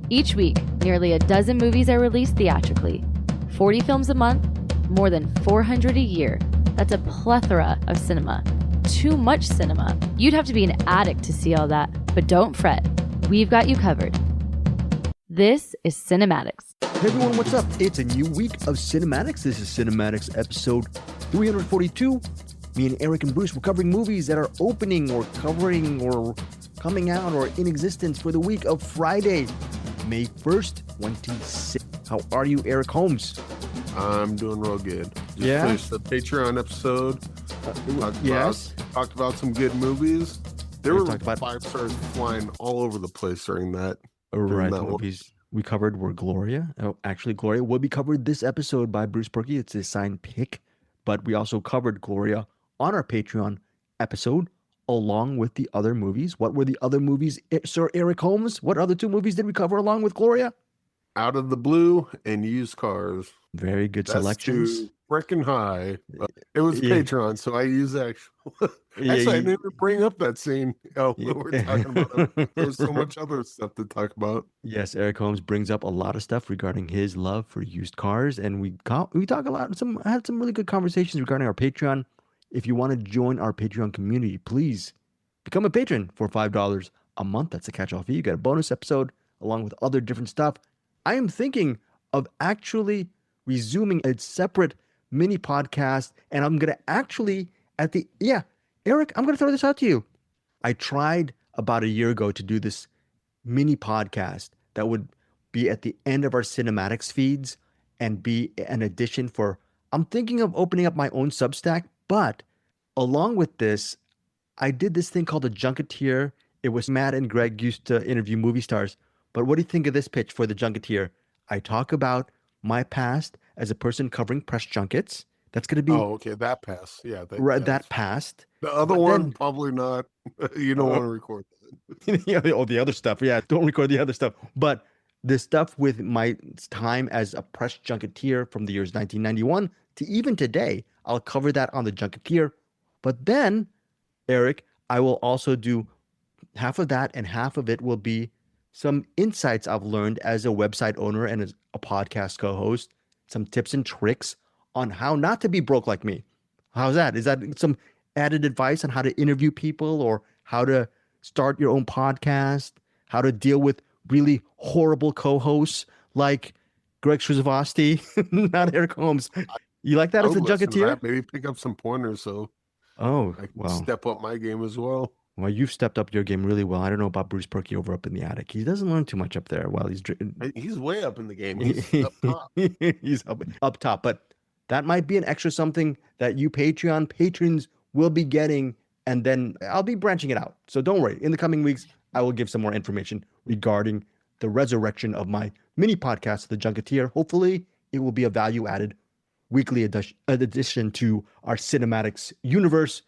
Each week, nearly a dozen movies are released theatrically. 40 films a month, more than 400 a year. That's a plethora of cinema. Too much cinema. You'd have to be an addict to see all that. But don't fret. We've got you covered. This is CinemAddicts. Hey everyone, what's up? It's a new week of CinemAddicts. This is CinemAddicts episode 342. Me and Eric and Bruce were covering movies that are opening or covering or coming out or in existence for the week of Friday, May 1st, 26. How are you, Eric Holmes? I'm doing real good. Just Yeah? finished the Patreon episode. Yes? Talked about some good movies. There We were talked about- 5 stars flying all over the place during that. Right, that the one. movies we covered were Gloria. Oh, actually, Gloria will be covered this episode by Bruce Purkey. It's a signed pick. But we also covered Gloria on our Patreon episode along with the other movies. What were the other movies, Sir Eric Holmes? What other 2 movies did we cover along with Gloria? Out of the Blue and Used Cars. Very good That's selections. too freaking high. But it was Yeah. Patreon, so I use actual. Yeah, Actually, I you- didn't even bring up that scene. Oh, Yeah. we're talking about. There's so much other stuff to talk about. Yes, Eric Holmes brings up a lot of stuff regarding his love for used cars, and we talk a lot. I had some really good conversations regarding our Patreon. If you want to join our Patreon community, please become a patron for $5 a month. That's a catch-all fee. You get a bonus episode along with other different stuff. I am thinking of actually resuming a separate mini podcast, and I'm gonna actually Eric, I'm gonna throw this out to you. I tried about a year ago to do this mini podcast that would be at the end of our cinematics feeds and be an addition for. I'm thinking of opening up my own Substack, but along with this, I did this thing called the Junketeer. It was Matt and Greg used to interview movie stars. But what do you think of this pitch for the Junketeer? I talk about my past as a person covering press junkets. That's going to be Oh, okay, that passed. Yeah, that past. The other But one, then- probably not. You don't want to record that. Yeah, the other stuff. Yeah, don't record the other stuff. But the stuff with my time as a press junketeer from the years 1991 to even today, I'll cover that on the Junketeer. But then, Eric, I will also do half of that, and half of it will be some insights I've learned as a website owner and as a podcast co-host, some tips and tricks on how not to be broke like me. How's that? Is that some added advice on how to interview people or how to start your own podcast, how to deal with really horrible co-hosts like Greg Srisavasdi, not Eric Holmes? You like that I as a would listen to Junketeer? that, maybe pick up some pointers so Oh, I can wow. step up my game as well. Well, you've stepped up your game really well. I don't know about Bruce Purkey over up in the attic. He doesn't learn too much up there while he's drinking. He's way up in the game. He's up top. He's up top. But that might be an extra something that you Patreon patrons will be getting. And then I'll be branching it out. So don't worry. In the coming weeks, I will give some more information regarding the resurrection of my mini podcast, The Junketeer. Hopefully, it will be a value-added weekly addition to our cinematics universe.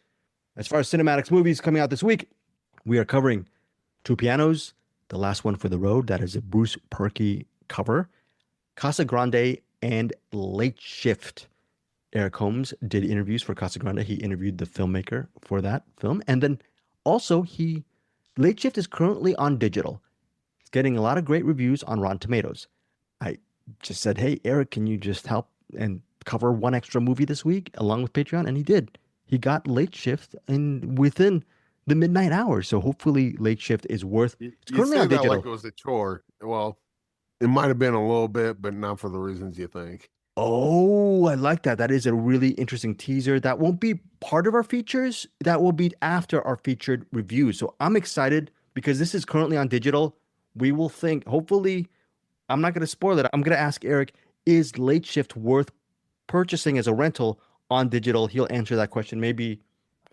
As far as cinematics movies coming out this week, we are covering Two Pianos, The Last One for the Road. That is a Bruce Purkey cover. Casa Grande and Late Shift. Eric Holmes did interviews for Casa Grande. He interviewed the filmmaker for that film. And then also Late Shift is currently on digital. It's getting a lot of great reviews on Rotten Tomatoes. I just said, hey, Eric, can you just help and cover one extra movie this week along with Patreon? And he did. He got Late Shift within the midnight hour. So hopefully Late Shift is worth. You currently say on that digital. like it was a chore. Well, it might have been a little bit, but not for the reasons you think. Oh, I like that. That is a really interesting teaser. That won't be part of our features. That will be after our featured reviews. So I'm excited because this is currently on digital. We will think, hopefully, I'm not going to spoil it. I'm going to ask Eric, is Late Shift worth purchasing as a rental on digital? He'll answer that question maybe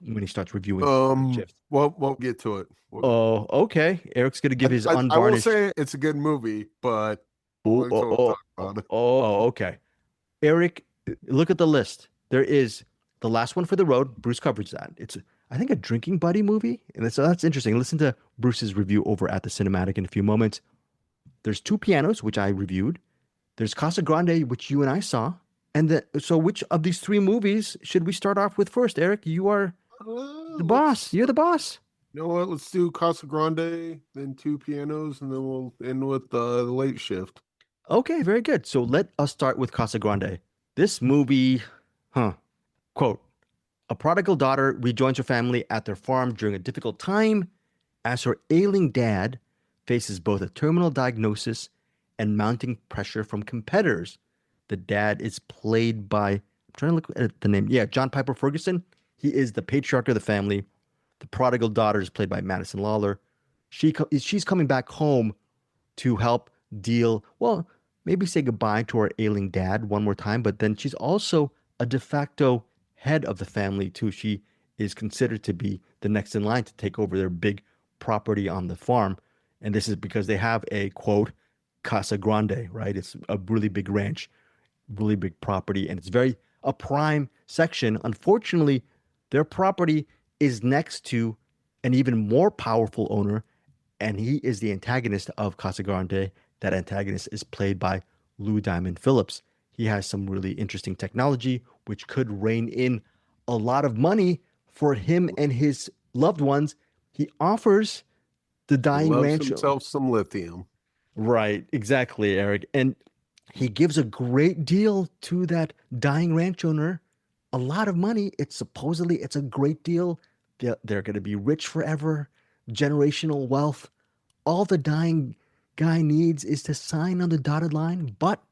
when he starts reviewing Late Shift. Well, we'll get to it. Oh, okay. Eric's going to give his I will unvarnished. say it's a good movie, but we'll talk about it. Okay. Eric, look at the list. There is The Last One for the Road. Bruce covers that. It's, I think, a drinking buddy movie. And that's interesting. Listen to Bruce's review over at the Cinematic in a few moments. There's Two Pianos, which I reviewed. There's Casa Grande, which you and I saw. And so which of these 3 movies should we start off with first, Eric? You are the boss. You're the boss. You know what? Let's do Casa Grande, then two pianos, and then we'll end with the late shift. Okay, very good. So let us start with Casa Grande. This movie, quote, a prodigal daughter rejoins her family at their farm during a difficult time as her ailing dad faces both a terminal diagnosis and mounting pressure from competitors. The dad is played by, I'm trying to look at the name. Yeah, John Piper Ferguson. He is the patriarch of the family. The prodigal daughter is played by Madison Lawler. She's coming back home to help deal, well, maybe say goodbye to her ailing dad one more time, but then she's also a de facto head of the family too. She is considered to be the next in line to take over their big property on the farm. And this is because they have a, quote, Casa Grande, right? It's a really big ranch, really big property, and it's a prime section. Unfortunately, their property is next to an even more powerful owner, and he is the antagonist of Casa Grande. That antagonist is played by Lou Diamond Phillips. He has some really interesting technology, which could rein in a lot of money for him and his loved ones. He offers the dying Loves ranch. himself some lithium. Right, exactly, Eric. And he gives a great deal to that dying ranch owner. A lot of money. It's a great deal. They're going to be rich forever, generational wealth. All the dying guy needs is to sign on the dotted line, but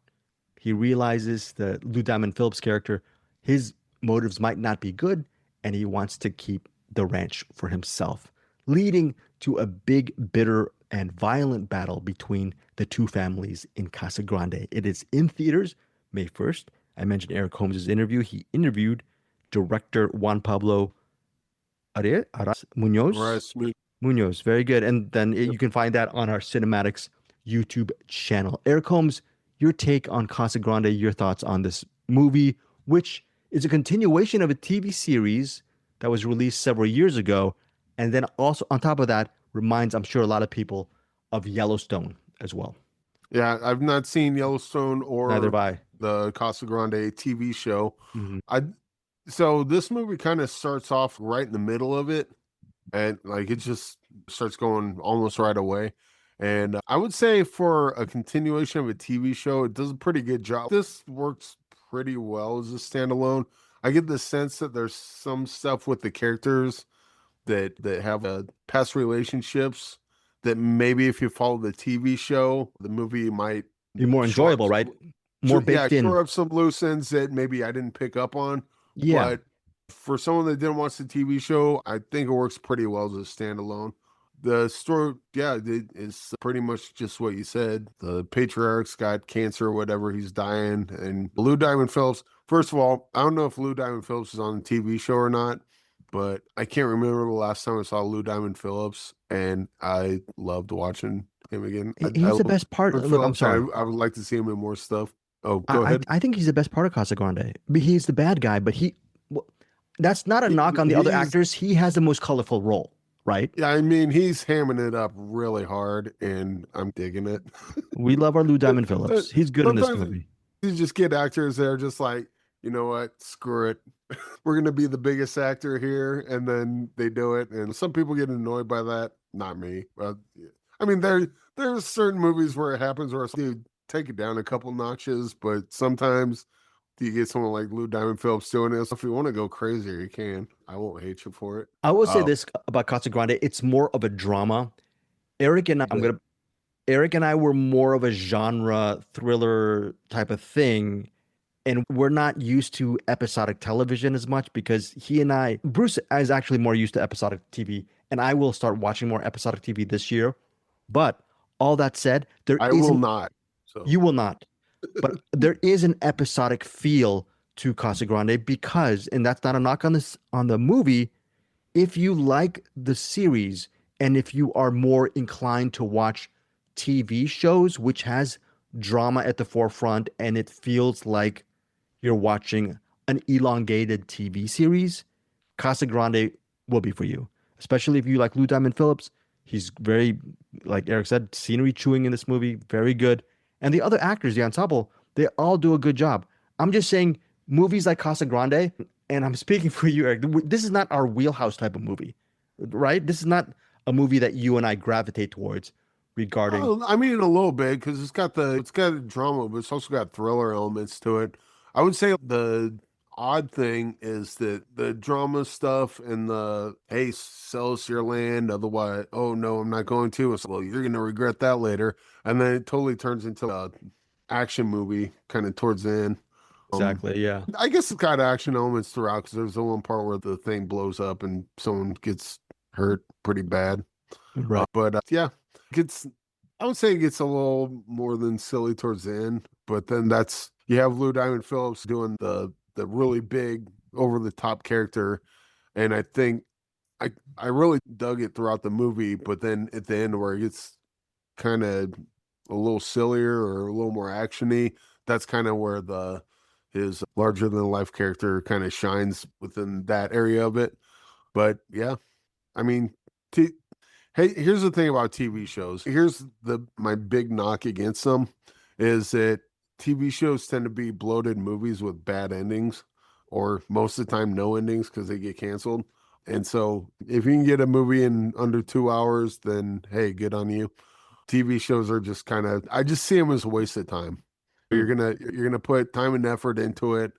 he realizes that Lou Diamond Phillips' character, his motives might not be good, and he wants to keep the ranch for himself, leading to a big, bitter, and violent battle between the two families in Casa Grande. It is in theaters May 1st. I mentioned Eric Holmes' interview. He interviewed director Juan Pablo Munoz. Munoz, very good. And then you can find that on our CinemAddicts YouTube channel. Eric Holmes, your take on Casa Grande, your thoughts on this movie, which is a continuation of a TV series that was released several years ago. And then also on top of that, reminds, I'm sure, a lot of people of Yellowstone as well. Yeah, I've not seen Yellowstone or Neither have I. the Casa Grande TV show. Mm-hmm. So this movie kind of starts off right in the middle of it, and like it just starts going almost right away. And I would say for a continuation of a TV show, it does a pretty good job. This works pretty well as a standalone. I get the sense that there's some stuff with the characters that have past relationships that maybe if you follow the TV show, the movie might be more enjoyable, right? More baked in. Shore up some loose ends that maybe I didn't pick up on. Yeah. But for someone that didn't watch the TV show, I think it works pretty well as a standalone. The story, it's pretty much just what you said. The patriarch's got cancer or whatever, he's dying. And Lou Diamond Phillips, first of all, I don't know if Lou Diamond Phillips is on the TV show or not, but I can't remember the last time I saw Lou Diamond Phillips, and I loved watching him again. He's the best part. Look, I'm sorry. I would like to see him in more stuff. Oh, go ahead. I think he's the best part of Casa Grande. He's the bad guy, but that's not a knock on the other actors. He has the most colorful role, right? Yeah, I mean, he's hamming it up really hard, and I'm digging it. We love our Lou Diamond Phillips. He's good in this movie. You just get actors that are just like, you know what, screw it. We're going to be the biggest actor here, and then they do it. And some people get annoyed by that. Not me. I mean, there's certain movies where it happens where you take it down a couple notches, but sometimes you get someone like Lou Diamond Phillips doing this. If you want to go crazier, you can. I won't hate you for it. I will say this about Casa Grande. It's more of a drama. Eric and I were more of a genre thriller type of thing. And we're not used to episodic television as much because Bruce is actually more used to episodic TV. And I will start watching more episodic TV this year. But all that said, I will not. So. You will not. But there is an episodic feel to Casa Grande because, and that's not a knock on the movie, if you like the series and if you are more inclined to watch TV shows, which has drama at the forefront and it feels like you're watching an elongated TV series, Casa Grande will be for you. Especially if you like Lou Diamond Phillips. He's very, like Eric said, scenery chewing in this movie, very good. And the other actors, the ensemble, they all do a good job. I'm just saying, movies like Casa Grande, and I'm speaking for you, Eric, this is not our wheelhouse type of movie. right? This is not a movie that you and I gravitate towards regarding. Oh, I mean, a little bit because it's got drama, but it's also got thriller elements to it. I would say the odd thing is that the drama stuff and the hey, sell us your land, otherwise, oh no, I'm not going to. It's well, you're gonna regret that later, and then it totally turns into a action movie kind of towards the end. Exactly, yeah. I guess it's got action elements throughout because there's the one part where the thing blows up and someone gets hurt pretty bad. Right. But yeah, I would say it gets a little more than silly towards the end. But then you have Lou Diamond Phillips doing the really big over the top character, and I think I really dug it throughout the movie. But then at the end where it gets kind of a little sillier or a little more actiony, that's kind of where his larger than life character kind of shines within that area of it. But yeah, I mean, hey, here's the thing about TV shows. Here's my big knock against them is that TV shows tend to be bloated movies with bad endings, or most of the time no endings because they get canceled. And so if you can get a movie in under 2 hours, then hey, good on you. TV shows are just I just see them as a waste of time. You're gonna put time and effort into it,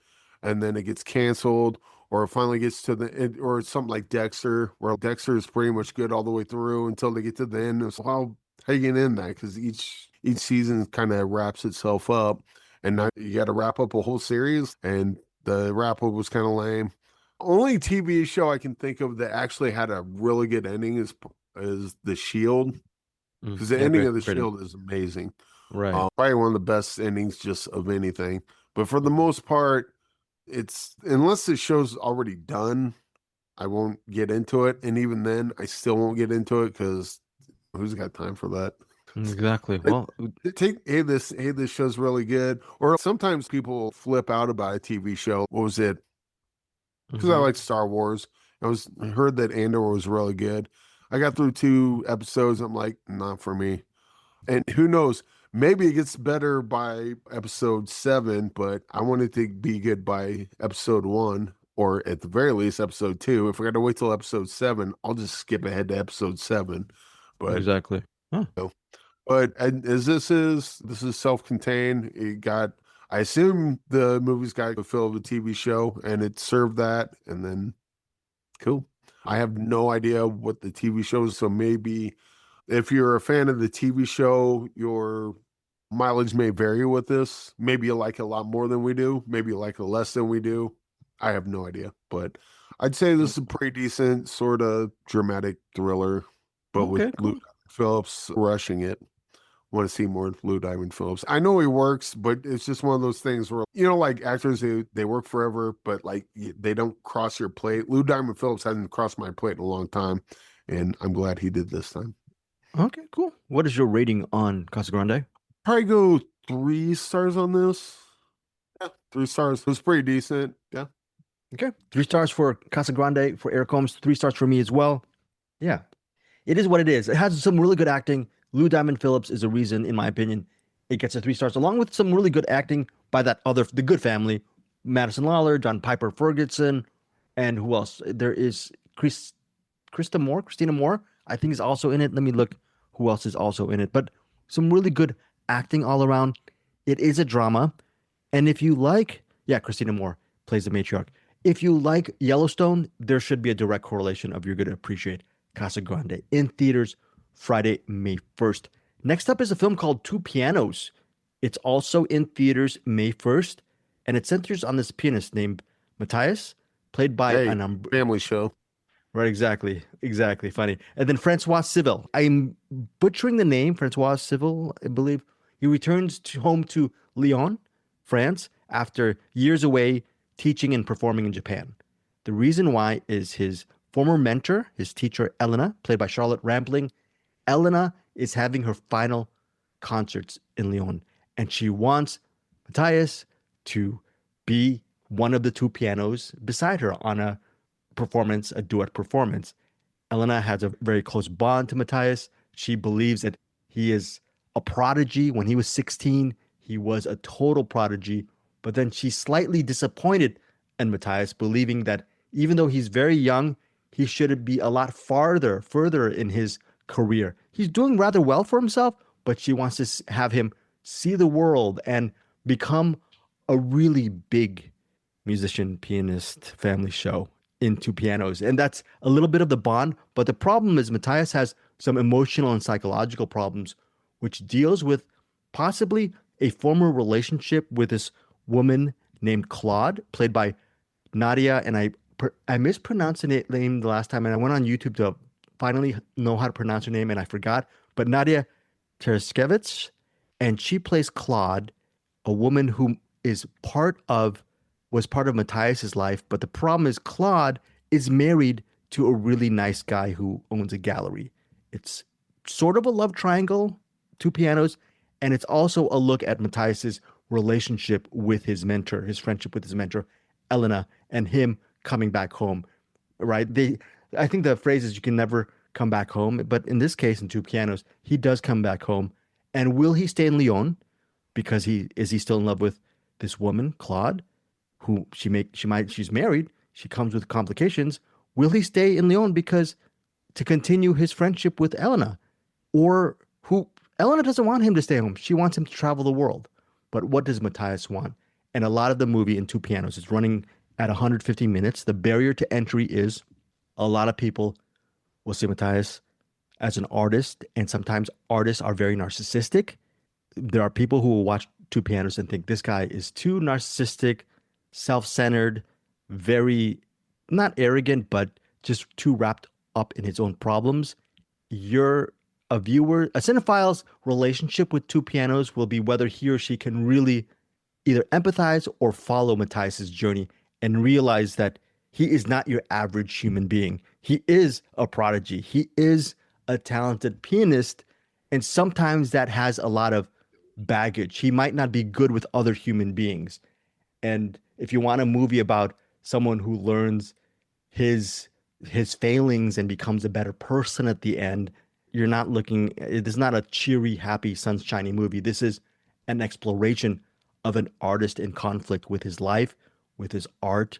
and then it gets canceled, or it finally gets to or it's something like Dexter, where Dexter is pretty much good all the way through until they get to the end. It's how you get in that because each season kind of wraps itself up, and now you got to wrap up a whole series, and the wrap up was kind of lame. Only TV show I can think of that actually had a really good ending is The Shield, because the ending of The Shield is amazing. Right. Probably one of the best endings just of anything. But for the most part, it's unless the show's already done, I won't get into it. And even then, I still won't get into it because who's got time for that? Exactly. Well, hey, this show's really good. Or sometimes people flip out about a TV show. What was it? Because I like Star Wars. I heard that Andor was really good. I got through 2 episodes. I'm like, not for me. And who knows? Maybe it gets better by episode 7, but I want it to be good by episode 1, or at the very least episode 2. If I got to wait till episode 7, I'll just skip ahead to episode 7. But exactly. Huh. But as this is self-contained. I assume the movie's got to fill the TV show, and it served that, and then cool. I have no idea what the TV show is, so maybe if you're a fan of the TV show, your mileage may vary with this. Maybe you like it a lot more than we do. Maybe you like it less than we do. I have no idea. But I'd say this is a pretty decent sort of dramatic thriller, but with cool. Lou Phillips rushing it. Want to see more Lou Diamond Phillips. I know he works, but it's just one of those things where, like actors, they work forever, but like they don't cross your plate. Lou Diamond Phillips hasn't crossed my plate in a long time, and I'm glad he did this time. Okay, cool. What is your rating on Casa Grande? Probably go 3 stars on this. Yeah, 3 stars. It was pretty decent. Yeah. Okay. 3 stars for Casa Grande, for Eric Holmes. 3 stars for me as well. Yeah. It is what it is. It has some really good acting. Lou Diamond Phillips is a reason, in my opinion, it gets a 3 stars, along with some really good acting by the good family. Madison Lawler, John Piper Ferguson, and who else? There is Christina Moore, I think is also in it. Let me look who else is also in it. But some really good acting all around. It is a drama. And if you like, Christina Moore plays the matriarch. If you like Yellowstone, there should be a direct correlation of you're going to appreciate Casa Grande in theaters Friday, May 1st. Next up is a film called Two Pianos. It's also in theaters May 1st, and it centers on this pianist named Matthias, played by family show. Right, exactly. Funny. And then Francois Civil. I'm butchering the name, Francois Civil, I believe. He returns home to Lyon, France, after years away teaching and performing in Japan. The reason why is his former mentor, his teacher, Elena, played by Charlotte Rampling. Elena is having her final concerts in Lyon, and she wants Matthias to be one of the 2 pianos beside her on a duet performance. Elena has a very close bond to Matthias. She believes that he is a prodigy. When he was 16, he was a total prodigy, but then she's slightly disappointed in Matthias, believing that even though he's very young, he should be a lot further in his career. He's doing rather well for himself, but she wants to have him see the world and become a really big musician, pianist, family show in Two Pianos. And that's a little bit of the bond. But the problem is Matthias has some emotional and psychological problems, which deals with possibly a former relationship with this woman named Claude, played by Nadia. And I mispronounced the name the last time, and I went on YouTube to finally know how to pronounce her name, and I forgot. But Nadia Tereskevich, and she plays Claude, a woman who was part of Matthias's life. But the problem is Claude is married to a really nice guy who owns a gallery. It's sort of a love triangle, Two Pianos, and it's also a look at Matthias's relationship with his mentor, his friendship with his mentor, Elena, and him coming back home, right? I think the phrase is you can never come back home, but in this case, in Two Pianos, he does come back home. And will he stay in Lyon because he still in love with this woman, Claude, who she's married, she comes with complications. Will he stay in Lyon because to continue his friendship with Elena, or Elena doesn't want him to stay home. She wants him to travel the world. But what does Matthias want? And a lot of the movie in Two Pianos is running at 150 minutes. The barrier to entry is a lot of people will see Matthias as an artist, and sometimes artists are very narcissistic. There are people who will watch Two Pianos and think this guy is too narcissistic, self-centered, very, not arrogant, but just too wrapped up in his own problems. You're a viewer, a cinephile's relationship with Two Pianos will be whether he or she can really either empathize or follow Matthias's journey and realize that he is not your average human being. He is a prodigy. He is a talented pianist, and sometimes that has a lot of baggage. He might not be good with other human beings. And if you want a movie about someone who learns his failings and becomes a better person at the end, it is not a cheery, happy, sunshiny movie. This is an exploration of an artist in conflict with his life, with his art,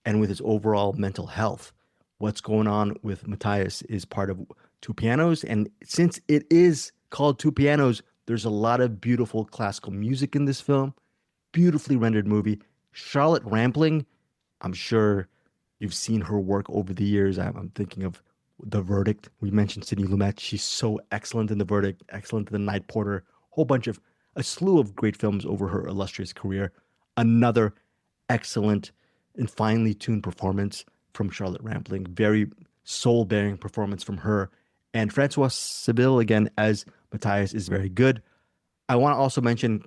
and with his overall mental health. What's going on with Matthias is part of Two Pianos. And since it is called Two Pianos, there's a lot of beautiful classical music in this film. Beautifully rendered movie. Charlotte Rampling, I'm sure you've seen her work over the years. I'm thinking of The Verdict. We mentioned Sidney Lumet. She's so excellent in The Verdict, excellent in The Night Porter. A slew of great films over her illustrious career. Another excellent and finely tuned performance from Charlotte Rampling. Very soul-bearing performance from her. And Francois Civil, again, as Matthias, is very good. I want to also mention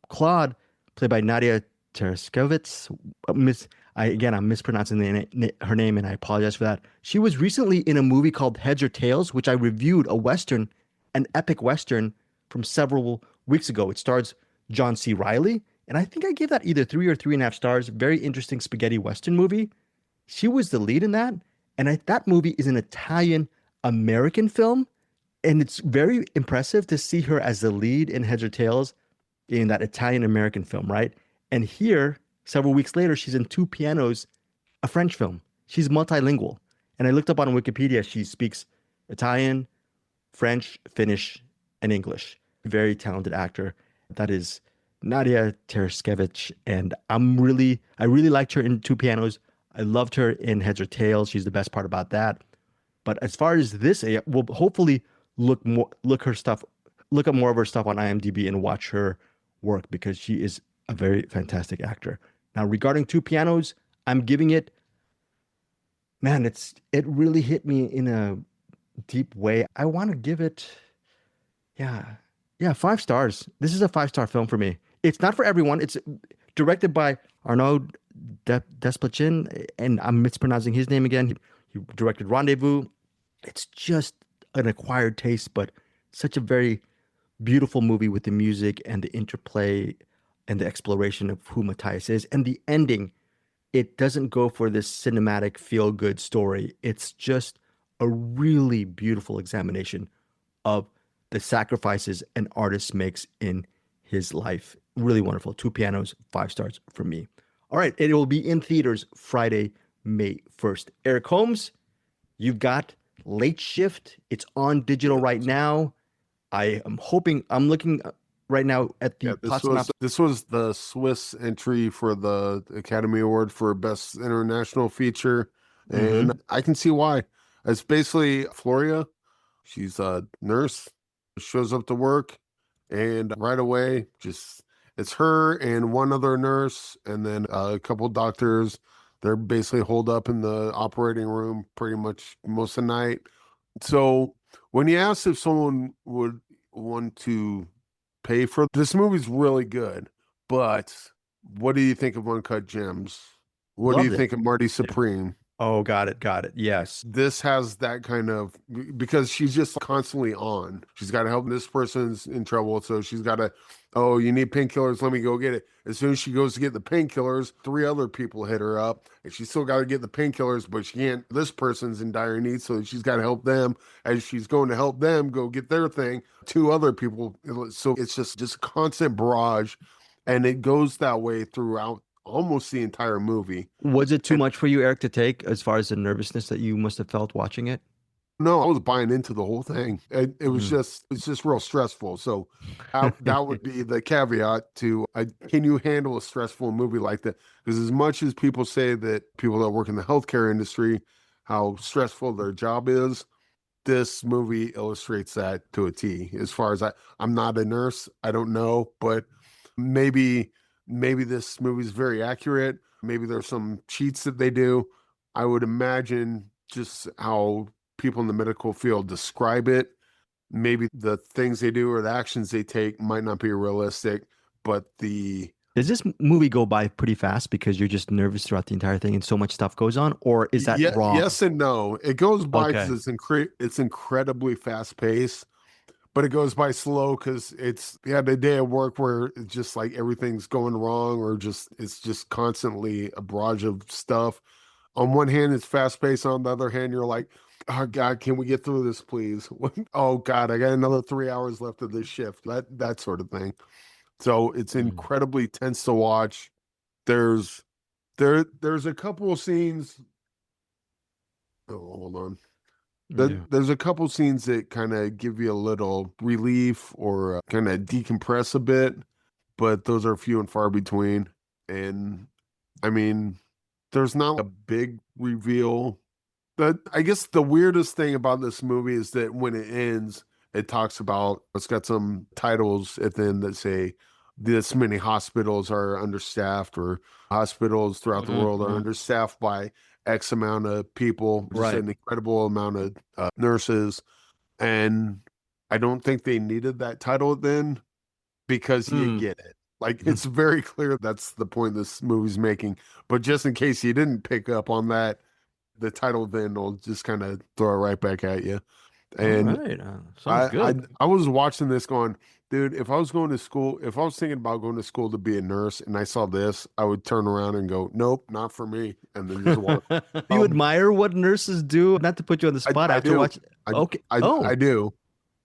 Claude, played by Nadia Tereskevich. I'm mispronouncing her name, and I apologize for that. She was recently in a movie called Heads or Tails, which I reviewed, an epic Western from several weeks ago. It stars John C. Reilly, and I think I gave that either 3 or 3.5 stars. Very interesting spaghetti Western movie. She was the lead in that, and that movie is an Italian-American film, and it's very impressive to see her as the lead in Heads or Tails in that Italian-American film, right? And here, several weeks later, she's in Two Pianos, a French film. She's multilingual. And I looked up on Wikipedia, she speaks Italian, French, Finnish, and English. Very talented actor. That is Nadia Tereskevich. And I really liked her in Two Pianos. I loved her in Heads or Tails. She's the best part about that. But as far as this, we'll hopefully look up more of her stuff on IMDb and watch her work, because she is a very fantastic actor. Now, regarding Two Pianos, I'm giving it, man, it really hit me in a deep way. I want to give it, 5 stars. This is a 5-star film for me. It's not for everyone. It's directed by Arnaud Desplechin, and I'm mispronouncing his name again. He directed Rendezvous. It's just an acquired taste, but such a very beautiful movie with the music and the interplay and the exploration of who Matthias is. And the ending, it doesn't go for this cinematic feel-good story. It's just a really beautiful examination of the sacrifices an artist makes in his life. Really wonderful. Two Pianos, 5 stars for me. All right, it will be in theaters Friday, May 1st. Eric Holmes, You've got Late Shift. It's on digital right now. I'm looking right now at the plot synopsis. This was the Swiss entry for the Academy Award for Best International Feature, and I can see why. It's basically Floria. She's a nurse, shows up to work, and right away, it's her and one other nurse, and then a couple doctors. They're basically holed up in the operating room pretty much most of the night. So when you asked if someone would want to pay for this, movie's really good, but what do you think of Uncut Gems? What do you think of Marty Supreme? Oh, got it. Yes. This has that kind of, because she's just constantly on. She's got to help, this person's in trouble, so she's got to, oh, you need painkillers, let me go get it. As soon as she goes to get the painkillers, 3 other people hit her up, and she's still got to get the painkillers, but she can't, this person's in dire need, so she's got to help them. As she's going to help them go get their thing, 2 other people, so it's just constant barrage, and it goes that way throughout almost the entire movie. Was it too much for you, Eric, to take as far as the nervousness that you must have felt watching it? No, I was buying into the whole thing. It was it's just real stressful. So that would be the caveat to, can you handle a stressful movie like that? Because as much as people say that people that work in the healthcare industry, how stressful their job is, this movie illustrates that to a T. As far as I'm not a nurse, I don't know, but maybe this movie is very accurate. Maybe there's some cheats that they do. I would imagine just how people in the medical field describe it. Maybe the things they do or the actions they take might not be realistic, but Does this movie go by pretty fast because you're just nervous throughout the entire thing and so much stuff goes on, or is that wrong? Yes and no. It goes by because it's incredibly fast paced, but it goes by slow because you had a day of work where it's just like everything's going wrong, or it's just constantly a barrage of stuff. On one hand, it's fast paced. On the other hand, you're like, oh God, can we get through this, please? Oh God, I got another 3 hours left of this shift. That sort of thing. So it's incredibly tense to watch. There's a couple of scenes. Oh, hold on. There's a couple scenes that kind of give you a little relief or kind of decompress a bit, but those are few and far between. And I mean, there's not a big reveal. But I guess the weirdest thing about this movie is that when it ends, it talks about, it's got some titles at the end that say this many hospitals are understaffed, or hospitals throughout the world are understaffed by X amount of people, just an incredible amount of nurses. And I don't think they needed that title then, because you get it. Like, it's very clear that's the point this movie's making. But just in case you didn't pick up on that, the title then will just kind of throw it right back at you. And sounds good. I was watching this going, dude, if I was thinking about going to school to be a nurse and I saw this, I would turn around and go, nope, not for me. And then just walk. You admire what nurses do? Not to put you on the spot after watching. Okay. I do.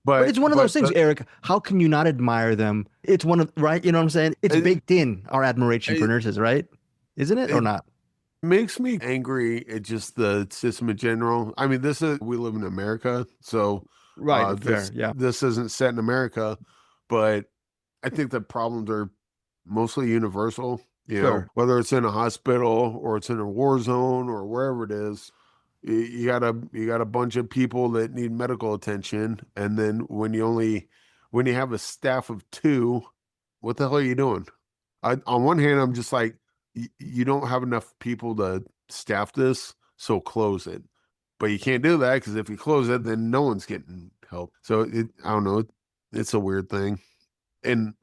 But it's one of those things, Eric. How can you not admire them? It's one of, right? You know what I'm saying? It's baked in, our admiration for nurses, right? Isn't it or not? Makes me angry at just the system in general. I mean, we live in America, so this isn't set in America, but I think the problems are mostly universal. You know, whether it's in a hospital or it's in a war zone or wherever it is, you got a bunch of people that need medical attention, and then when you have a staff of 2, what the hell are you doing? On one hand, I'm just like, you don't have enough people to staff this, so close it. But you can't do that, because if you close it, then no one's getting help. So I don't know. It's a weird thing. And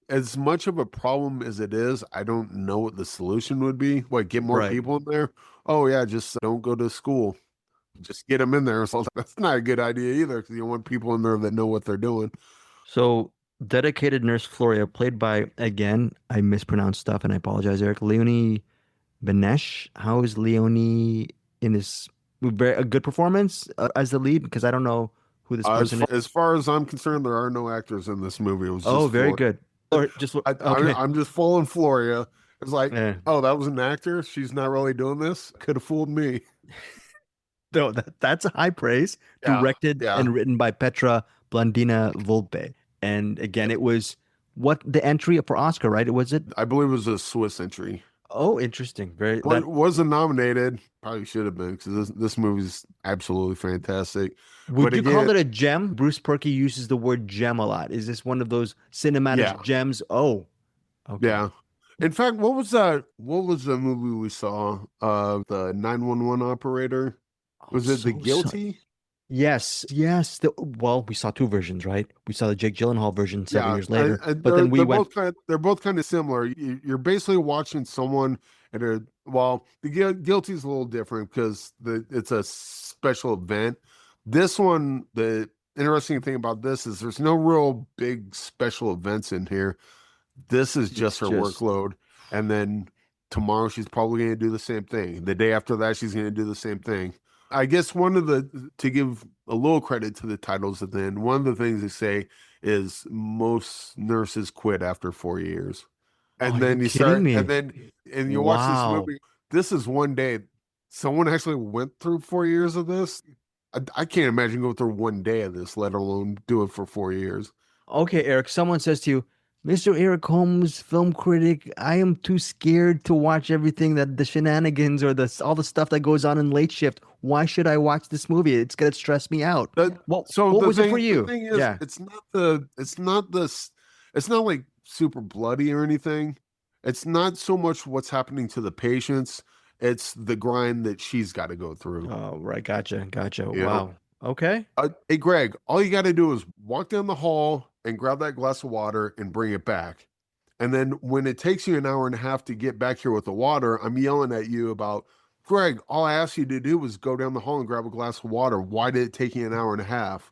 as much of a problem as it is, I don't know what the solution would be. What, get more people in there? Oh yeah, just don't go to school. Just get them in there. So that's not a good idea either, because you want people in there that know what they're doing. So dedicated nurse Floria, played by, again, I mispronounced stuff and I apologize, Eric, Leonie Benesh. How is Leonie in this? A good performance as the lead? Because I don't know who this person is. As far as I'm concerned, there are no actors in this movie. It was just very good. Or just I'm just following Floria. It's like, oh, that was an actor? She's not really doing this? Could have fooled me. No, that's a high praise. Directed and written by Petra Blandina Volpe. And again, it was the entry for Oscar, right? Was it? I believe it was a Swiss entry. Oh, interesting. Wasn't nominated. Probably should have been, because this movie's absolutely fantastic. Would you call it a gem? Bruce Purkey uses the word gem a lot. Is this one of those cinematic gems? Oh, okay. Yeah. In fact, what was that? What was the movie we saw? The 911 operator. Was it The Guilty? Yes. Well, we saw two versions, right? We saw the Jake Gyllenhaal version 7 years later, but then they're both kind of similar. You're basically watching someone the Guilty is a little different because it's a special event. This one, the interesting thing about this is there's no real big special events in here. This is just her workload, and then tomorrow she's probably going to do the same thing. The day after that, she's going to do the same thing. I guess to give a little credit to the titles at the end, one of the things they say is most nurses quit after 4 years. And then you watch this movie. This is one day. Someone actually went through 4 years of this. I can't imagine going through one day of this, let alone do it for 4 years. Okay, Eric, someone says to you, Mr. Eric Holmes, film critic, I am too scared to watch everything the shenanigans or all the stuff that goes on in Late Shift. Why should I watch this movie? It's gonna stress me out. What was it for you? The thing is, it's not like super bloody or anything. It's not so much what's happening to the patients. It's the grind that she's got to go through. Oh, right. Gotcha. Wow. Okay. Hey, Greg, all you got to do is walk down the hall and grab that glass of water and bring it back. And then when it takes you an hour and a half to get back here with the water, I'm yelling at you about, Greg, all I asked you to do was go down the hall and grab a glass of water. Why did it take you an hour and a half?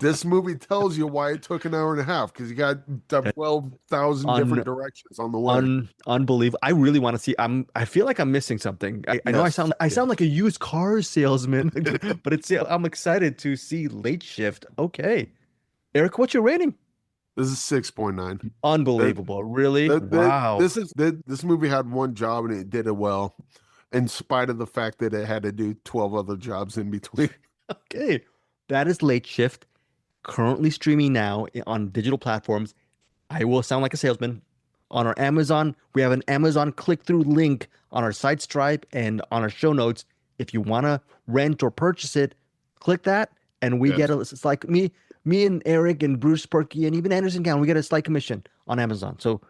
This movie tells you why it took an hour and a half, because you got 12,000 different directions on the way. Unbelievable. I really want to see. I feel like I'm missing something. I know I sound like a used car salesman, but I'm excited to see Late Shift. Okay, Eric, what's your rating? This is 6.9. Unbelievable. Really? Wow. This movie had one job and it did it well, in spite of the fact that it had to do 12 other jobs in between. Okay, that is Late Shift. Currently streaming now on digital platforms. I will sound like a salesman. On our Amazon, we have an Amazon click-through link on our site Stripe and on our show notes. If you want to rent or purchase it, click that, and we get it's like me and Eric and Bruce Purkey and even Anderson Gown, we get a slight commission on Amazon. So,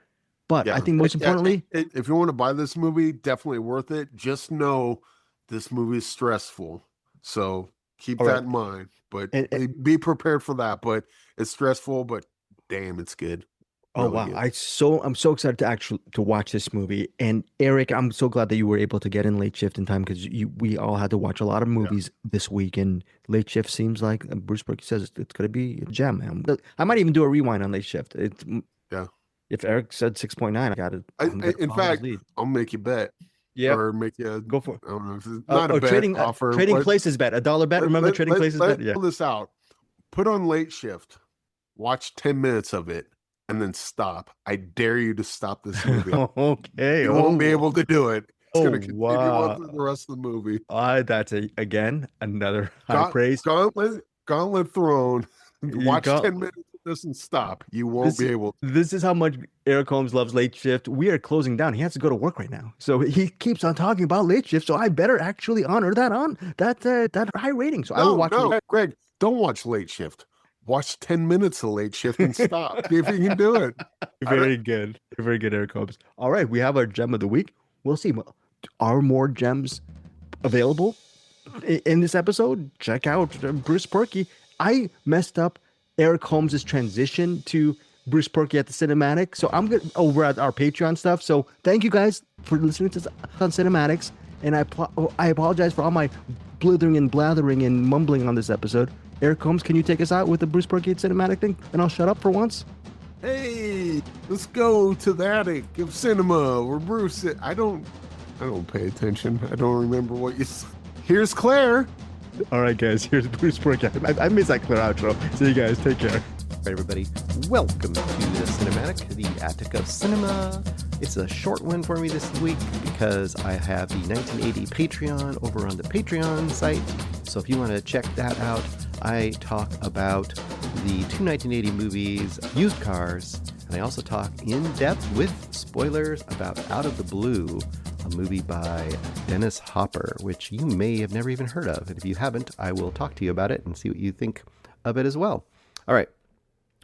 but I think most importantly, if you want to buy this movie, definitely worth it. Just know this movie is stressful, so keep that in mind. But be prepared for that. But it's stressful, but damn, it's good. Oh, really wow. Good. I'm so excited to watch this movie. And Eric, I'm so glad that you were able to get in Late Shift in time, because we all had to watch a lot of movies this week, and Late Shift seems like Bruce Purkey says it's going to be a gem, man. I might even do a rewind on Late Shift. If Eric said 6.9, I got it. In fact, I'll make you bet. Yeah, or make you go for it. I don't know if it's not a bet trading offer. Trading places bet, $1 bet. Remember trading places bet? Yeah. Pull this out. Put on Late Shift. Watch 10 minutes of it, and then stop. I dare you to stop this movie. Okay. You won't be able to do it. It's going to continue on through the rest of the movie. That's again another high praise. Gauntlet thrown. Watch 10 minutes of this and stop. You won't be able to. This is how much Eric Holmes loves Late Shift. We are closing down. He has to go to work right now, so he keeps on talking about Late Shift. So I better actually honor that high rating. So I will watch. No, Greg, don't watch Late Shift. Watch 10 minutes of Late Shift and stop. See if you can do it. Very good, Eric Holmes. All right, we have our gem of the week. We'll see. Are more gems available in this episode? Check out Bruce Purkey. I messed up Eric Holmes' transition to Bruce Purkey at the Cinematic. So I'm good over at our Patreon stuff. So thank you guys for listening to us on CinemAddicts. And I apologize for all my blithering and blathering and mumbling on this episode. Eric Holmes, can you take us out with the Bruce Purkey at Cinematic thing? And I'll shut up for once. Hey, let's go to the attic of cinema where Bruce. I don't pay attention. I don't remember what you. Here's Claire. All right, guys. Here's Bruce Purkey. I missed that Claire outro. See you guys. Take care. Hey everybody, welcome to the Cinematic, the Attic of Cinema. It's a short one for me this week because I have the 1980 Patreon over on the Patreon site. So if you want to check that out, I talk about the two 1980 movies, Used Cars, and I also talk in depth with spoilers about Out of the Blue, a movie by Dennis Hopper, which you may have never even heard of. And if you haven't, I will talk to you about it and see what you think of it as well. All right.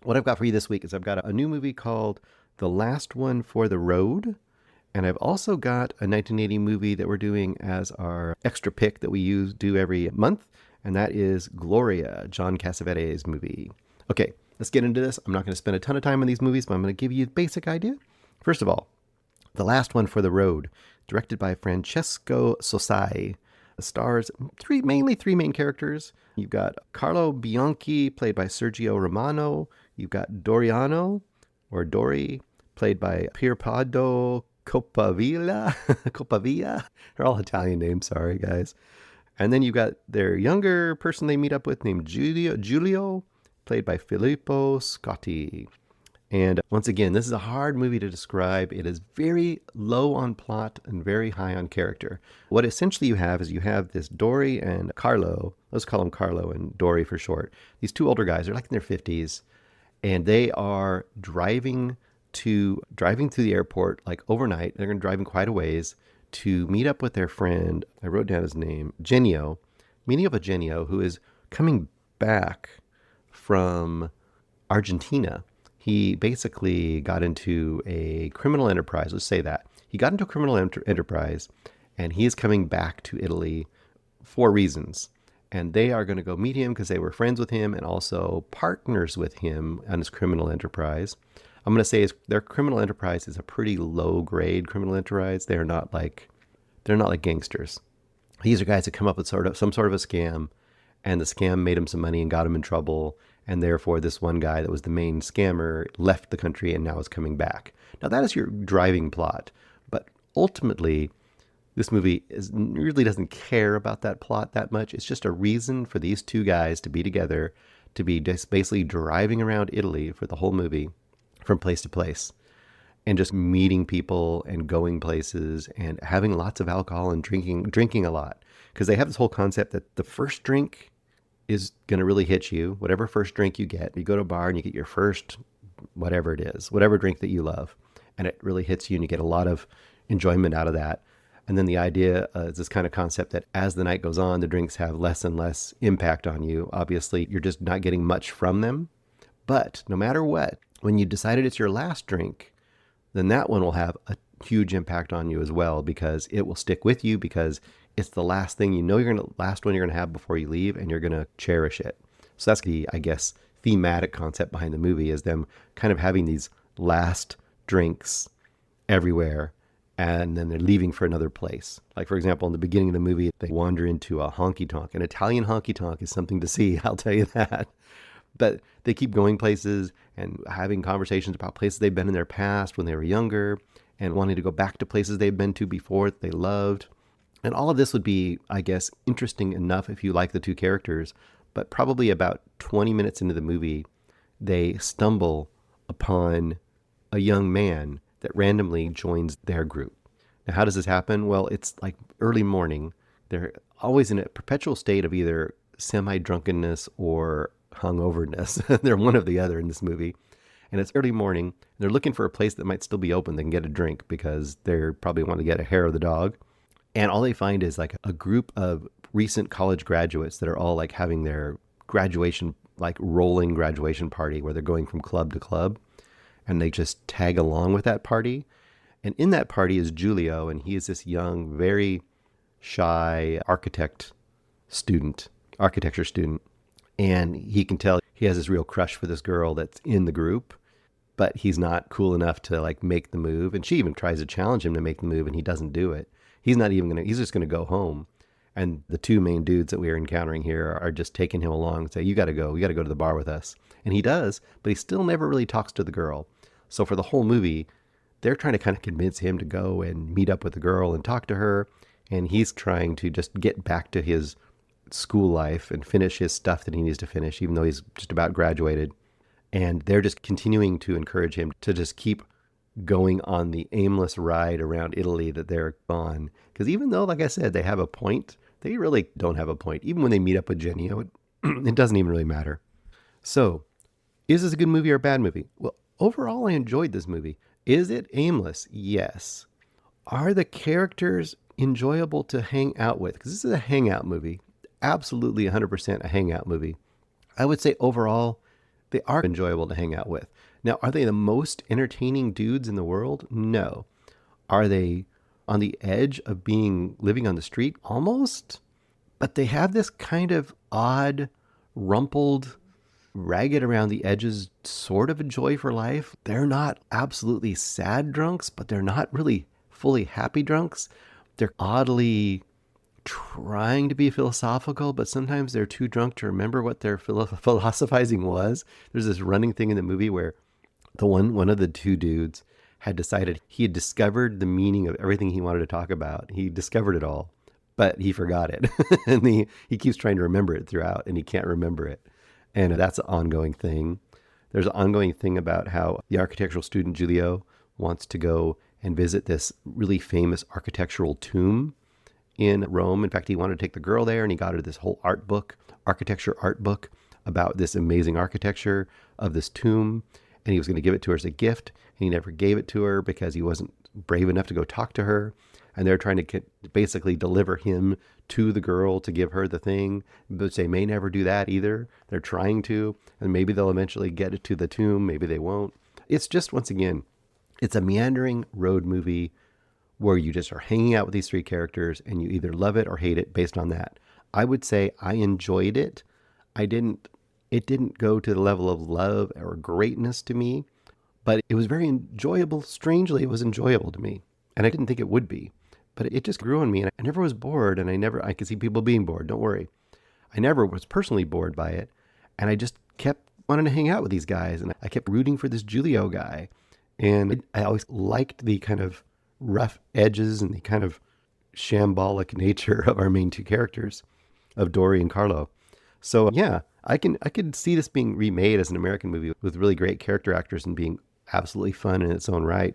What I've got for you this week is I've got a new movie called The Last One for the Road. And I've also got a 1980 movie that we're doing as our extra pick that we do every month. And that is Gloria, John Cassavetes' movie. Okay, let's get into this. I'm not going to spend a ton of time on these movies, but I'm going to give you a basic idea. First of all, The Last One for the Road, directed by Francesco Sosai. It stars mainly three main characters. You've got Carlo Bianchi, played by Sergio Romano. You've got Doriano, or Dori, played by Pierpaolo Copavilla. Copavilla. They're all Italian names, sorry guys. And then you've got their younger person they meet up with named Giulio, played by Filippo Scotti. And once again, this is a hard movie to describe. It is very low on plot and very high on character. What essentially you have is you have this Dori and Carlo. Let's call them Carlo and Dori for short. These two older guys, they're like in their 50s, and they are driving through the airport like overnight. They're going to driving quite a ways to meet up with their friend. I wrote down his name, Genio. Meeting up with Genio, who is coming back from Argentina. He basically got into a criminal enterprise. Let's say that. He got into a criminal enterprise, and he is coming back to Italy for reasons. And they are going to go meet him because they were friends with him and also partners with him on his criminal enterprise. I'm going to say their criminal enterprise is a pretty low-grade criminal enterprise. They're not like gangsters. These are guys that come up with some sort of a scam, and the scam made him some money and got him in trouble. And therefore, this one guy that was the main scammer left the country and now is coming back. Now, that is your driving plot. But ultimately, this movie really doesn't care about that plot that much. It's just a reason for these two guys to be together, to be just basically driving around Italy for the whole movie from place to place and just meeting people and going places and having lots of alcohol and drinking a lot. Because they have this whole concept that the first drink is going to really hit you. Whatever first drink you get, you go to a bar and you get your first, whatever it is, whatever drink that you love, and it really hits you and you get a lot of enjoyment out of that. And then the idea is this kind of concept that as the night goes on, the drinks have less and less impact on you. Obviously, you're just not getting much from them. But no matter what, when you decided it's your last drink, then that one will have a huge impact on you as well, because it will stick with you, because it's the last thing last one you're going to have before you leave, and you're going to cherish it. So that's the, I guess, thematic concept behind the movie, is them kind of having these last drinks everywhere, and then they're leaving for another place. Like, for example, in the beginning of the movie, they wander into a honky-tonk. An Italian honky-tonk is something to see, I'll tell you that. But they keep going places and having conversations about places they've been in their past when they were younger, and wanting to go back to places they've been to before that they loved. And all of this would be, I guess, interesting enough if you like the two characters, but probably about 20 minutes into the movie, they stumble upon a young man that randomly joins their group. Now, how does this happen? Well, it's like early morning. They're always in a perpetual state of either semi-drunkenness or hungoverness. They're one or the other in this movie. And it's early morning. They're looking for a place that might still be open. They can get a drink because they probably want to get a hair of the dog. And all they find is like a group of recent college graduates that are all like having their graduation, like rolling graduation party where they're going from club to club, and they just tag along with that party. And in that party is Giulio, and he is this young, very shy architecture student. And he can tell he has this real crush for this girl that's in the group, but he's not cool enough to like make the move. And she even tries to challenge him to make the move, and he doesn't do it. He's just going to go home. And the two main dudes that we are encountering here are just taking him along and say, you got to go to the bar with us. And he does, but he still never really talks to the girl. So for the whole movie, they're trying to kind of convince him to go and meet up with the girl and talk to her. And he's trying to just get back to his school life and finish his stuff that he needs to finish, even though he's just about graduated. And they're just continuing to encourage him to just keep going on the aimless ride around Italy that they're on. Because even though, like I said, they have a point, they really don't have a point. Even when they meet up with Jenny, it doesn't even really matter. So, is this a good movie or a bad movie? Well, overall, I enjoyed this movie. Is it aimless? Yes. Are the characters enjoyable to hang out with? Because this is a hangout movie. Absolutely 100% a hangout movie. I would say overall, they are enjoyable to hang out with. Now, are they the most entertaining dudes in the world? No. Are they on the edge of living on the street? Almost. But they have this kind of odd, rumpled, ragged around the edges sort of a joy for life. They're not absolutely sad drunks, but they're not really fully happy drunks. They're oddly trying to be philosophical, but sometimes they're too drunk to remember what their philosophizing was. There's this running thing in the movie where one of the two dudes had decided he had discovered the meaning of everything he wanted to talk about. He discovered it all, but he forgot it. And he keeps trying to remember it throughout, and he can't remember it. And that's an ongoing thing. There's an ongoing thing about how the architectural student Giulio wants to go and visit this really famous architectural tomb in Rome. In fact, he wanted to take the girl there, and he got her this whole architecture art book about this amazing architecture of this tomb. And he was going to give it to her as a gift. And he never gave it to her because he wasn't brave enough to go talk to her. And they're trying to basically deliver him to the girl to give her the thing, but they may never do that either. They're trying to, and maybe they'll eventually get it to the tomb. Maybe they won't. It's just, once again, it's a meandering road movie where you just are hanging out with these three characters and you either love it or hate it based on that. I would say I enjoyed it. It didn't go to the level of love or greatness to me, but it was very enjoyable. Strangely, it was enjoyable to me. And I didn't think it would be. But it just grew on me, and I never was bored, and I could see people being bored, don't worry. I never was personally bored by it, and I just kept wanting to hang out with these guys, and I kept rooting for this Giulio guy. And I always liked the kind of rough edges and the kind of shambolic nature of our main two characters, of Dory and Carlo. So yeah, I could see this being remade as an American movie with really great character actors and being absolutely fun in its own right.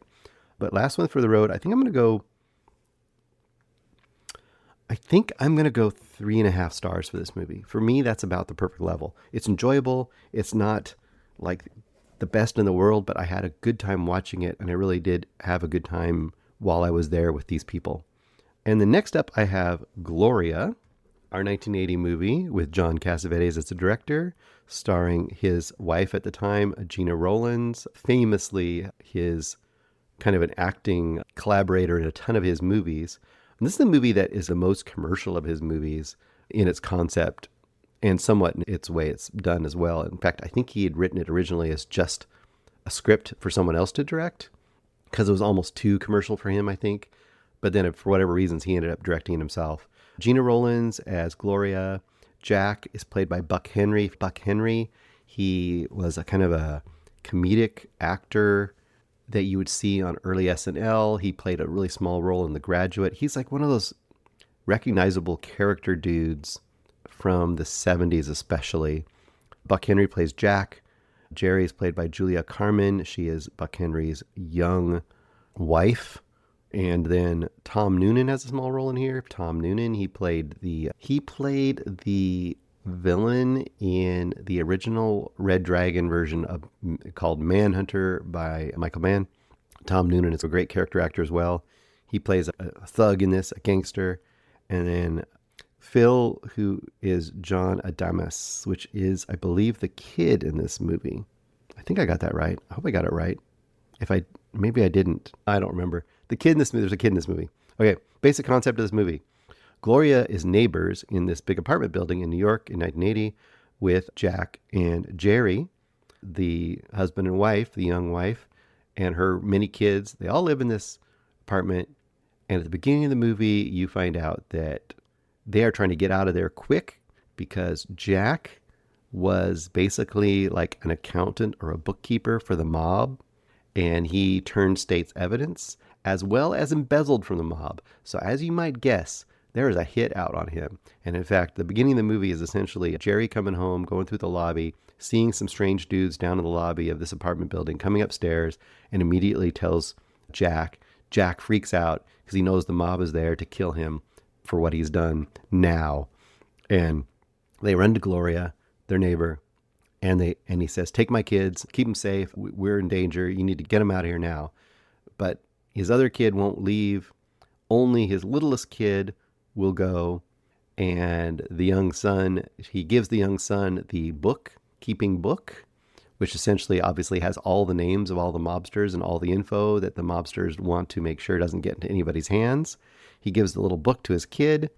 But last one for the road, I think I'm going to go 3.5 stars for this movie. For me, that's about the perfect level. It's enjoyable. It's not like the best in the world, but I had a good time watching it, and I really did have a good time while I was there with these people. And the next up, I have Gloria, our 1980 movie with John Cassavetes as the director, starring his wife at the time, Gena Rowlands, famously his kind of an acting collaborator in a ton of his movies. And this is the movie that is the most commercial of his movies in its concept and somewhat in its way it's done as well. In fact, I think he had written it originally as just a script for someone else to direct because it was almost too commercial for him, I think. But then for whatever reasons, he ended up directing it himself. Gena Rowlands as Gloria. Jack is played by Buck Henry. Buck Henry, he was a kind of a comedic actor that you would see on early SNL. He played a really small role in The Graduate. He's like one of those recognizable character dudes from the 70s especially. Buck Henry plays Jack. Jerry is played by Julia Carmen. She is Buck Henry's young wife. And then Tom Noonan has a small role in here. Tom Noonan, he played the villain in the original Red Dragon version called Manhunter by Michael Mann. Tom Noonan is a great character actor as well. He plays a thug in this, a gangster. And then Phil, who is John Adamus, which is, I believe, the kid in this movie. I think I got that right. I hope I got it right. Maybe I didn't. I don't remember. The kid in this movie, there's a kid in this movie. Okay, basic concept of this movie. Gloria is neighbors in this big apartment building in New York in 1980 with Jack and Jerry, the husband and wife, the young wife, and her many kids. They all live in this apartment. And at the beginning of the movie, you find out that they are trying to get out of there quick because Jack was basically like an accountant or a bookkeeper for the mob. And he turned state's evidence as well as embezzled from the mob. So as you might guess, there is a hit out on him. And in fact, the beginning of the movie is essentially Jerry coming home, going through the lobby, seeing some strange dudes down in the lobby of this apartment building, coming upstairs, and immediately tells Jack. Jack freaks out because he knows the mob is there to kill him. for what he's done now. And they run to Gloria, their neighbor, and he says, take my kids, keep them safe. We're in danger. You need to get them out of here now. But his other kid won't leave. Only his littlest kid will go. And the young son, he gives the young son the keeping book, which essentially obviously has all the names of all the mobsters and all the info that the mobsters want to make sure doesn't get into anybody's hands. He gives the little book to his kid.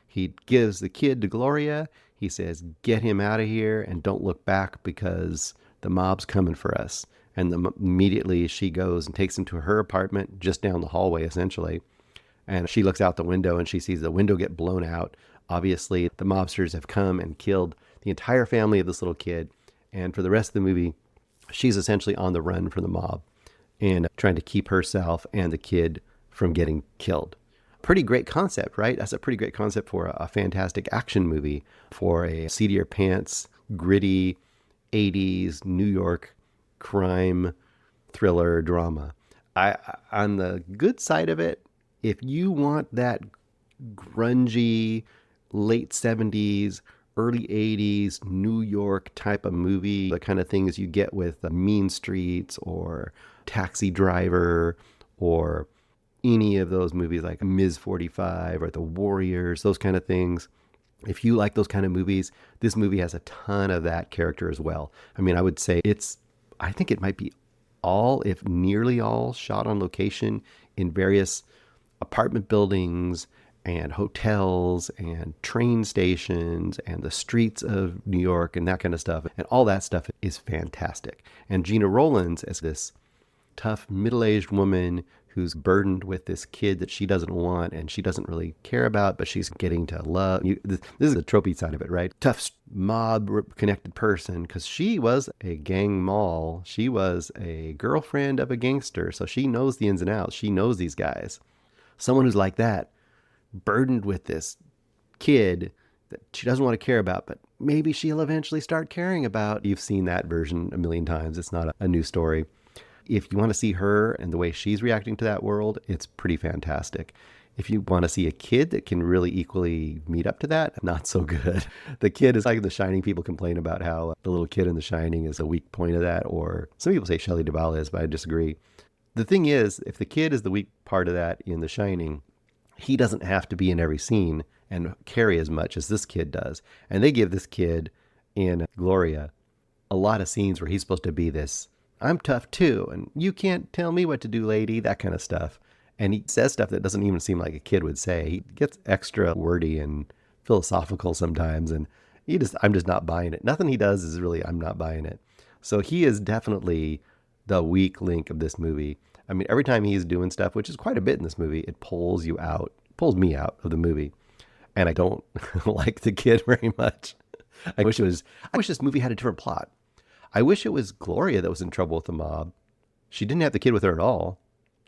He gives the kid to Gloria. He says, get him out of here and don't look back because the mob's coming for us. And immediately she goes and takes him to her apartment just down the hallway, essentially. And she looks out the window and she sees the window get blown out. Obviously, the mobsters have come and killed the entire family of this little kid. And for the rest of the movie, she's essentially on the run from the mob and trying to keep herself and the kid from getting killed. Pretty great concept, right? That's a pretty great concept for a fantastic action movie, for a seat-of-your pants, gritty 80s New York crime thriller drama. On the good side of it, if you want that grungy late 70s, early 80s New York type of movie, the kind of things you get with Mean Streets or Taxi Driver or any of those movies like Ms. 45 or The Warriors, those kind of things. If you like those kind of movies, this movie has a ton of that character as well. I mean, I would say I think it might be all, if nearly all, shot on location in various apartment buildings and hotels and train stations and the streets of New York and that kind of stuff. And all that stuff is fantastic. And Gena Rowlands as this tough middle-aged woman who's burdened with this kid that she doesn't want and she doesn't really care about, but she's getting to love. This is the tropey side of it, right? Tough mob-connected person, because she was a gang moll. She was a girlfriend of a gangster, so she knows the ins and outs. She knows these guys. Someone who's like that, burdened with this kid that she doesn't want to care about, but maybe she'll eventually start caring about. You've seen that version a million times. It's not a new story. If you want to see her and the way she's reacting to that world, it's pretty fantastic. If you want to see a kid that can really equally meet up to that, not so good. The kid is like The Shining. People complain about how the little kid in The Shining is a weak point of that, or some people say Shelley Duvall is, but I disagree. The thing is, if the kid is the weak part of that in The Shining, he doesn't have to be in every scene and carry as much as this kid does. And they give this kid in Gloria a lot of scenes where he's supposed to be this, I'm tough too, and you can't tell me what to do, lady, that kind of stuff. And he says stuff that doesn't even seem like a kid would say. He gets extra wordy and philosophical sometimes, and I'm just not buying it. Nothing he does is really, I'm not buying it. So he is definitely the weak link of this movie. I mean, every time he's doing stuff, which is quite a bit in this movie, it pulls me out of the movie. And I don't like the kid very much. I wish this movie had a different plot. I wish it was Gloria that was in trouble with the mob. She didn't have the kid with her at all.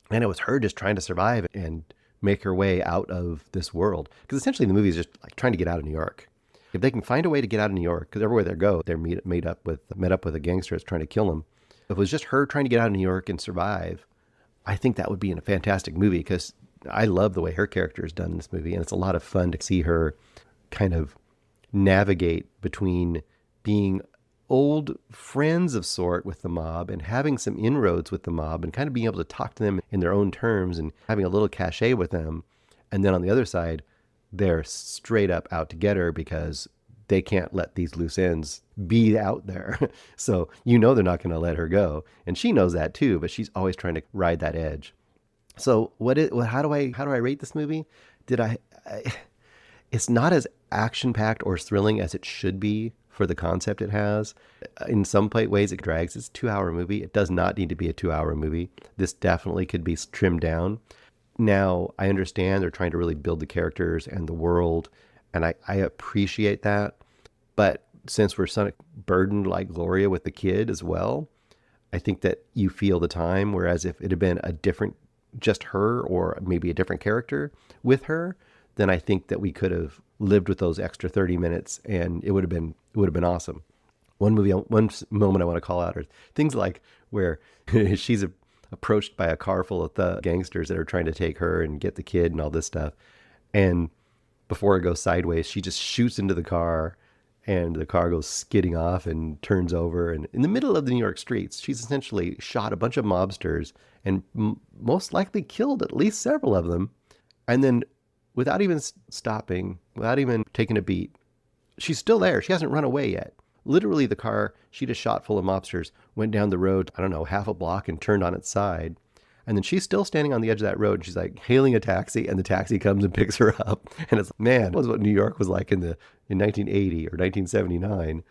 And it was her just trying to survive and make her way out of this world. Because essentially the movie is just like trying to get out of New York. If they can find a way to get out of New York, because everywhere they go, they're met up with a gangster that's trying to kill them. If it was just her trying to get out of New York and survive, I think that would be a fantastic movie, because I love the way her character is done in this movie. And it's a lot of fun to see her kind of navigate between being old friends of sort with the mob and having some inroads with the mob and kind of being able to talk to them in their own terms and having a little cachet with them. And then on the other side, they're straight up out to get her because they can't let these loose ends be out there. So they're not going to let her go. And she knows that too, but she's always trying to ride that edge. So how do I rate this movie? It's not as action-packed or thrilling as it should be for the concept it has. In some ways it drags. It's a 2-hour movie. It does not need to be a 2-hour movie. This definitely could be trimmed down. Now, I understand they're trying to really build the characters and the world, and I appreciate that. But since we're so burdened like Gloria with the kid as well, I think that you feel the time, whereas if it had been a different, just her or maybe a different character with her, then I think that we could have lived with those extra 30 minutes and it would have been awesome. One moment I want to call out are things like where she's approached by a car full of the gangsters that are trying to take her and get the kid and all this stuff. And before it goes sideways, she just shoots into the car and the car goes skidding off and turns over. And in the middle of the New York streets, she's essentially shot a bunch of mobsters and most likely killed at least several of them. And then without even stopping, without even taking a beat, she's still there. She hasn't run away yet. Literally, the car she just shot full of mobsters went down the road, I don't know, half a block and turned on its side. And then she's still standing on the edge of that road. And she's like hailing a taxi, and the taxi comes and picks her up. And it's, man, that was what New York was like in 1980 or 1979.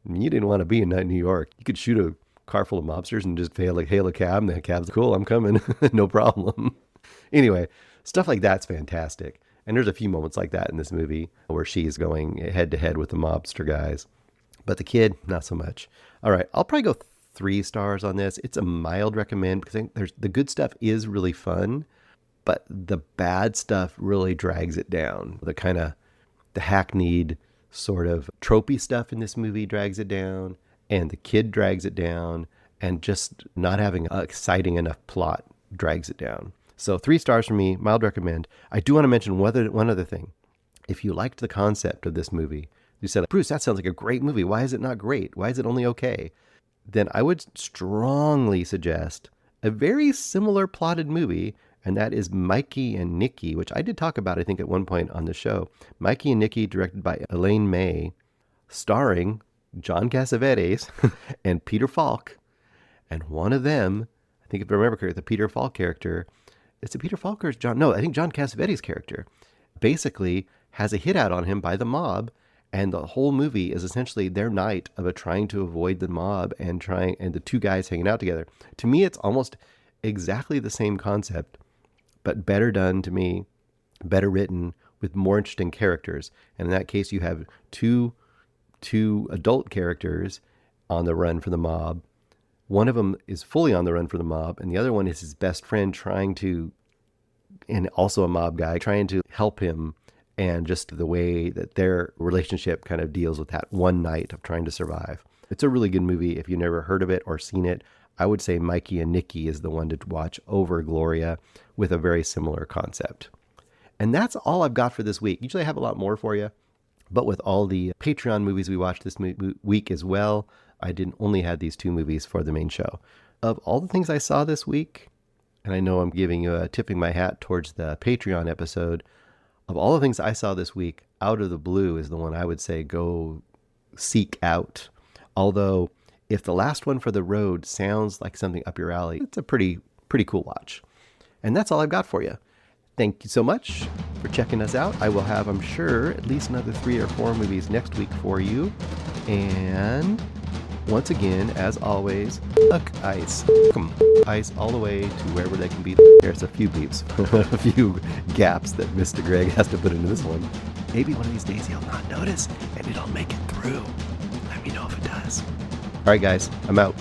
You didn't want to be in New York. You could shoot a car full of mobsters and just hail a cab, and the cab's cool, I'm coming, no problem. Anyway, stuff like that's fantastic. And there's a few moments like that in this movie where she's going head to head with the mobster guys. But the kid, not so much. All right, I'll probably go 3 stars on this. It's a mild recommend because I think the good stuff is really fun, but the bad stuff really drags it down. The hackneyed sort of tropey stuff in this movie drags it down, and the kid drags it down, and just not having an exciting enough plot drags it down. So 3 stars for me, mild recommend. I do want to mention one other thing. If you liked the concept of this movie, you said, Bruce, that sounds like a great movie. Why is it not great? Why is it only okay? Then I would strongly suggest a very similar plotted movie, and that is Mikey and Nicky, which I did talk about, I think, at one point on the show. Mikey and Nicky, directed by Elaine May, starring John Cassavetes and Peter Falk. And one of them, I think if I remember correctly, the Peter Falk character, is it Peter Falk or is John? No, I think John Cassavetes' character basically has a hit out on him by the mob. And the whole movie is essentially their night of trying to avoid the mob and the 2 guys hanging out together. To me, it's almost exactly the same concept, but better done to me, better written with more interesting characters. And in that case, you have two adult characters on the run for the mob. One of them is fully on the run for the mob, and the other one is his best friend and also a mob guy, trying to help him. And just the way that their relationship kind of deals with that one night of trying to survive. It's a really good movie. If you've never heard of it or seen it, I would say Mikey and Nicky is the one to watch over Gloria, with a very similar concept. And that's all I've got for this week. Usually I have a lot more for you, but with all the Patreon movies we watched this week as well, I didn't only have these 2 movies for the main show. Of all the things I saw this week, and I know I'm giving you tipping my hat towards the Patreon episode, of all the things I saw this week, Out of the Blue is the one I would say go seek out. Although, if the last one for the road sounds like something up your alley, it's a pretty cool watch. And that's all I've got for you. Thank you so much for checking us out. I will have, I'm sure, at least another 3 or 4 movies next week for you. And once again, as always, ice. Ice all the way to wherever they can be. There's a few beeps, a few gaps that Mr. Greg has to put into this one. Maybe one of these days he'll not notice and it'll make it through. Let me know if it does. All right, guys, I'm out.